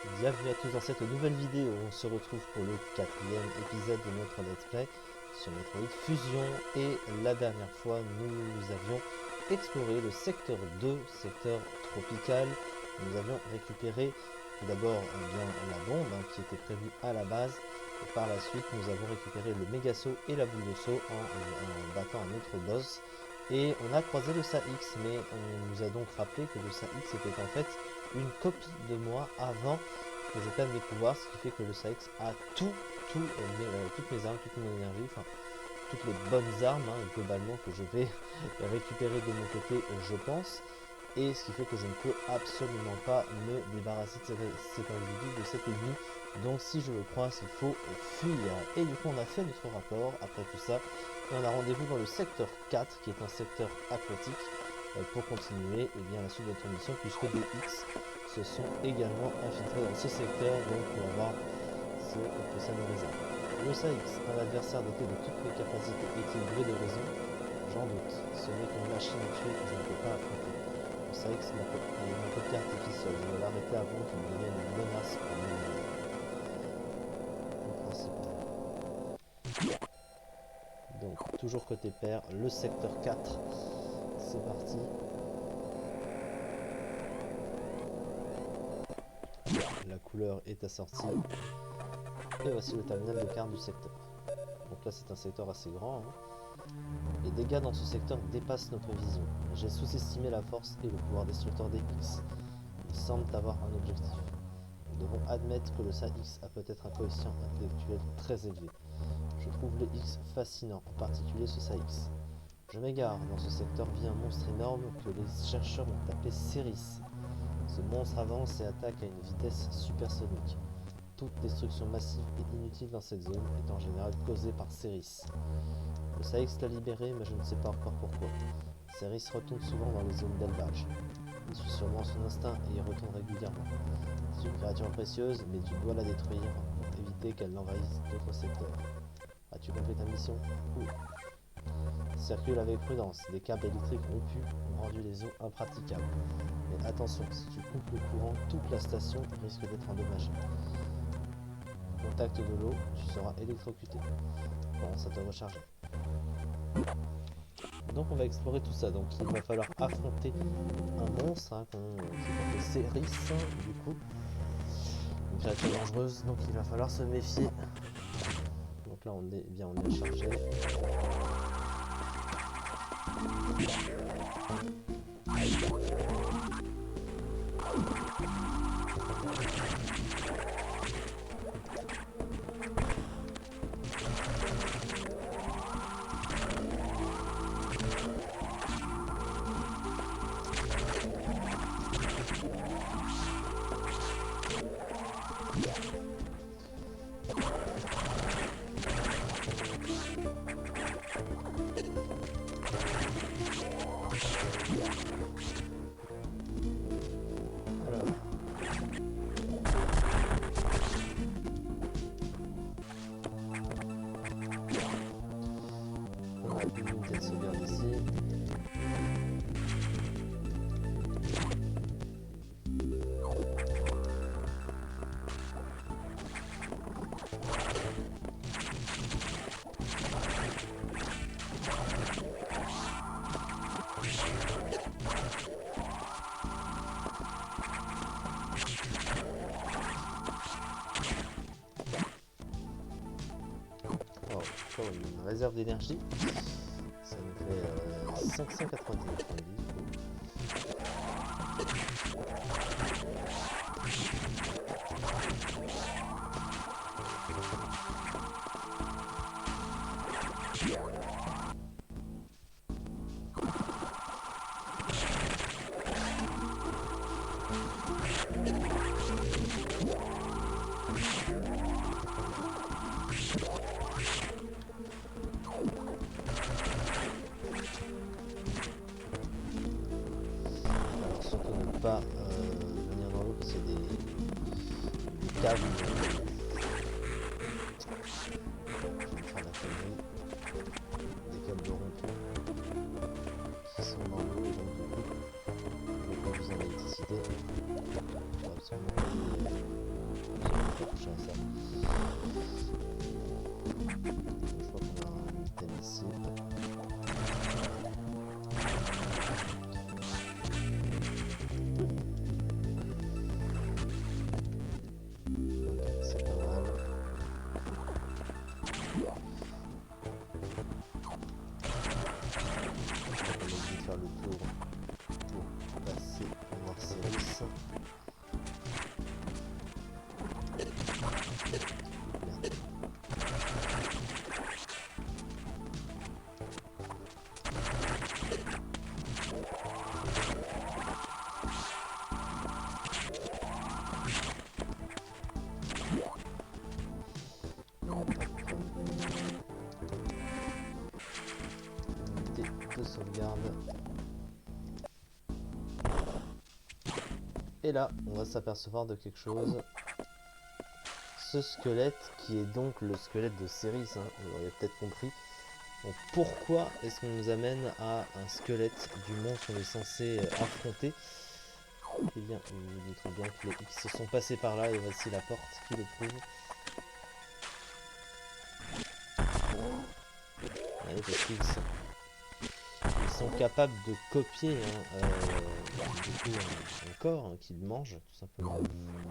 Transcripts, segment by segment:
Bienvenue à tous dans cette nouvelle vidéo. On se retrouve pour le quatrième épisode de notre Let's Play sur Metroid Fusion. Et la dernière fois, nous avions exploré le secteur 2, secteur tropical. Nous avions récupéré tout d'abord bien la bombe qui était prévue à la base. Et par la suite, nous avons récupéré le méga saut et la boule de saut en battant un autre boss. Et on a croisé le Saïx, mais on nous a donc rappelé que le Saïx était en fait une copie de moi avant que je perde mes pouvoirs, ce qui fait que le Saïx a toutes mes armes, toute mon énergie, enfin toutes les bonnes armes globalement que je vais récupérer de mon côté, je pense. Et ce qui fait que je ne peux absolument pas me débarrasser de cet individu, de cet ennemi. Donc si je le croise, il faut fuir. Et du coup on a fait notre rapport après tout ça. Et on a rendez-vous dans le secteur 4, qui est un secteur aquatique, pour continuer la suite de notre mission, puisque des X se sont également infiltrés dans ce secteur. Donc on va voir ce que ça nous réserve. Le Saïx, un adversaire doté de toutes mes capacités, est-il doué de raison? J'en doute. Ce n'est qu'une machine à tuer que je ne peux pas affronter. Le Saïx est mon côté artificiel. Je vais l'arrêter avant qu'il ne devienne une menace pour mon principal. Donc toujours côté père, le secteur 4. C'est parti. La couleur est assortie. Et voici le terminal de carte du secteur. Donc là c'est un secteur assez grand. Les dégâts dans ce secteur dépassent notre vision. J'ai sous-estimé la force et le pouvoir destructeur des X. Ils semblent avoir un objectif. Nous devons admettre que le Saïx a peut-être un coefficient intellectuel très élevé. Je trouve les X fascinants, en particulier ce Saïx. Je m'égare, dans ce secteur vit un monstre énorme que les chercheurs ont appelé Ceris. Ce monstre avance et attaque à une vitesse supersonique. Toute destruction massive et inutile dans cette zone est en général causée par Ceris. Le Saïx l'a libéré, mais je ne sais pas encore pourquoi. Ceris retourne souvent dans les zones d'élevage. Il suit sûrement son instinct et y retourne régulièrement. C'est une créature précieuse, mais tu dois la détruire pour éviter qu'elle n'envahisse d'autres secteurs. As-tu compris ta mission? Oui. Circule avec prudence, des câbles électriques rompus ont rendu les eaux impraticables. Mais attention, si tu coupes le courant, toute la station risque d'être endommagée. Au contact de l'eau, tu seras électrocuté. Commence à te recharger. Donc on va explorer tout ça, donc il va falloir affronter un monstre qui s'appelle Ceris, du coup. Une créature dangereuse, donc il va falloir se méfier. Donc là on est chargé. Une réserve d'énergie, ça nous fait 590 points de vie. Pas venir dans l'eau parce qu'il y a des câbles. Je vais faire la connerie. Des câbles rompus qui sont dans l'eau et donc du coup on va produire de l'électricité. Je vais absolument pas pas toucher à ça. Je crois qu'on a un item ici. C'est pas mal. On va essayer de faire le tour pour passer au Marcellus. De sauvegarde. Et là, on va s'apercevoir de quelque chose. Ce squelette, qui est donc le squelette de Céris, hein, vous l'auriez peut-être compris. Donc pourquoi est-ce qu'on nous amène à un squelette du monstre qu'on est censé affronter? Eh bien, vous doutez bien qu'ils se sont passés par là, et voici la porte qui le prouve. Ouais, parce qu'ils sont capables de copier du coup, un corps qu'ils mangent, tout simplement,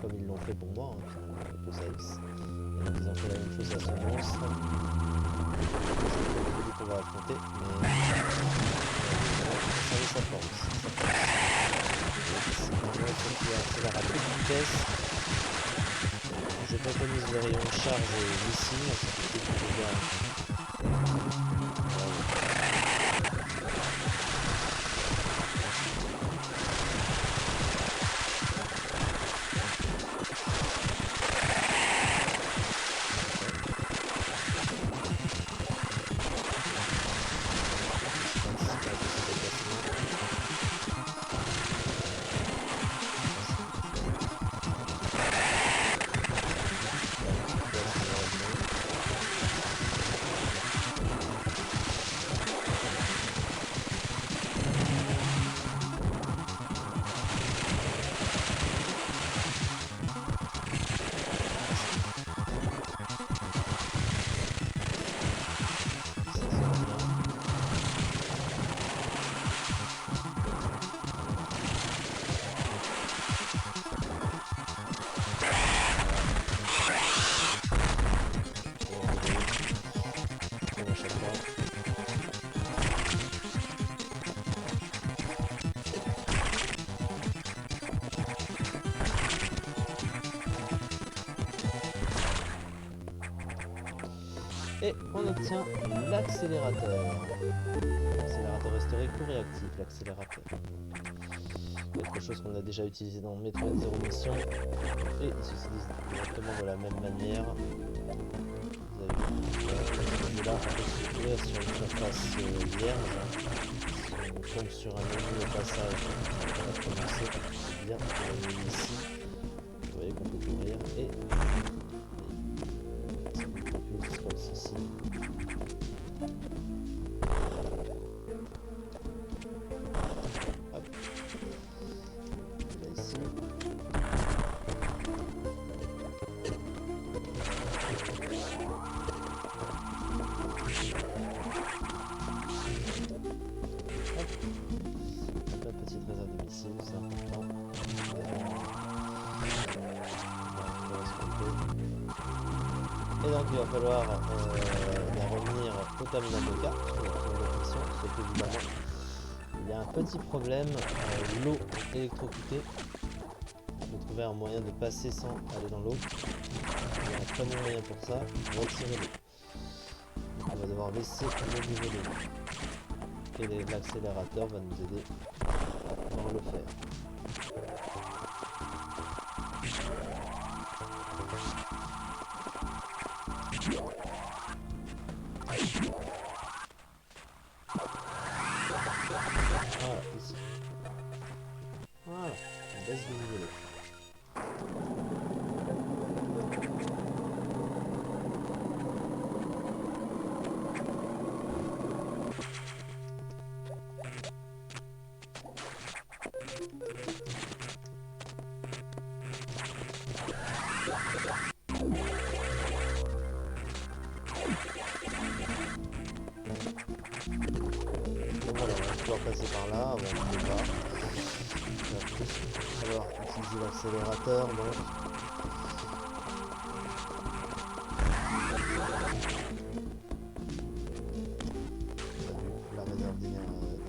comme ils l'ont fait pour moi, pour Céris. Et donc ils ont fait la même chose à ce monstre. C'est qu'on va affronter, mais ça laisse sa force. C'est un monstre qui accélère à toute vitesse. Je préconise le rayon de charge missile, ça fait que tu peux et on obtient l'accélérateur. L'accélérateur historique ou réactif, l'accélérateur. Quelque chose qu'on a déjà utilisé dans Metroid Zero Mission et il s'utilise exactement de la même manière. Vous avez vu là, on peut se trouver sur une surface vierge. Si on tombe sur un menu au passage, on va commencer bien ici. Vous voyez qu'on peut courir et ça nous propulse comme ceci. Hop. Et là ici. La petite réserve de missiles, c'est important. Et donc il va falloir revenir au terminal de carte pour la mission, sauf qu'évidemment il y a un petit problème, l'eau électrocutée. Il faut trouver un moyen de passer sans aller dans l'eau. Il y a un très bon moyen pour ça, retirer l'eau. Donc on va devoir laisser le niveau de l'eau. Et l'accélérateur va nous aider à pouvoir le faire. Voilà, ici. Voilà, on baisse le niveau de l'eau. passer par là, avant on ne peut pas. Alors, utiliser l'accélérateur, donc. La réserve des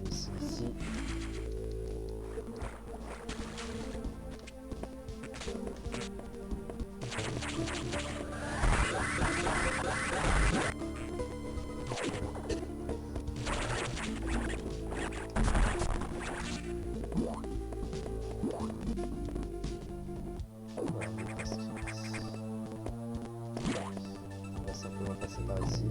missiles ici. Par ici.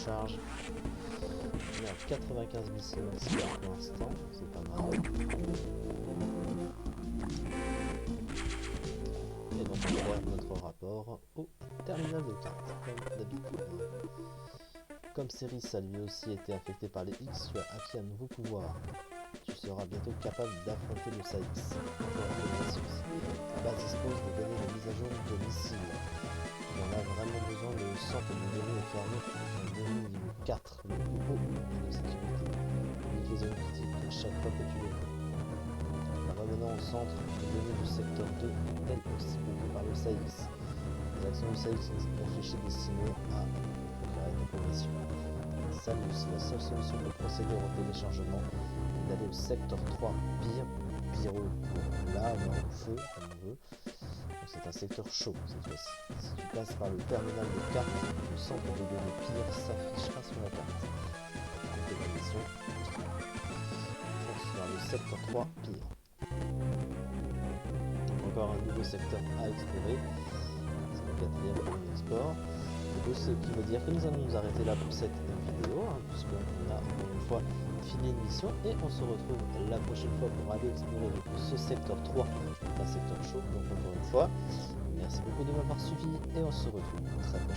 Charge. On est à 95 missiles pour l'instant, c'est pas mal. Et donc on va faire notre rapport au terminal de carte, comme d'habitude. Comme Céris a lui aussi été affecté par les X, tu as acquis un nouveau pouvoir. Tu seras bientôt capable d'affronter le SAX. La base dispose de données de mise à jour de missiles. On a vraiment besoin de centre de données est fermé pour un données niveau 4, le plus haut de sécurité. Livraison critique à chaque fois que tu le veux. Revenant au centre, les données du secteur 2 elles aussi bloquées par le SAX. Les actions du SAX sont réfléchies destinées à la progression. Salut, c'est la seule solution pour procéder au téléchargement et d'aller au secteur 3, pyro pour lave, feu, comme on veut. C'est un secteur chaud cette fois-ci. Si tu passes par le terminal de carte, le centre de données pire s'affichera sur la carte. Fonce vers le secteur 3 pire. Encore un nouveau secteur à explorer. C'est le quatrième pour l'export. Ce qui veut dire que nous allons nous arrêter là pour cette vidéo, puisqu'on a encore une fois fini une mission et on se retrouve la prochaine fois pour aller explorer ce secteur 3, un secteur chaud. Donc encore une fois, merci beaucoup de m'avoir suivi et on se retrouve très prochainement.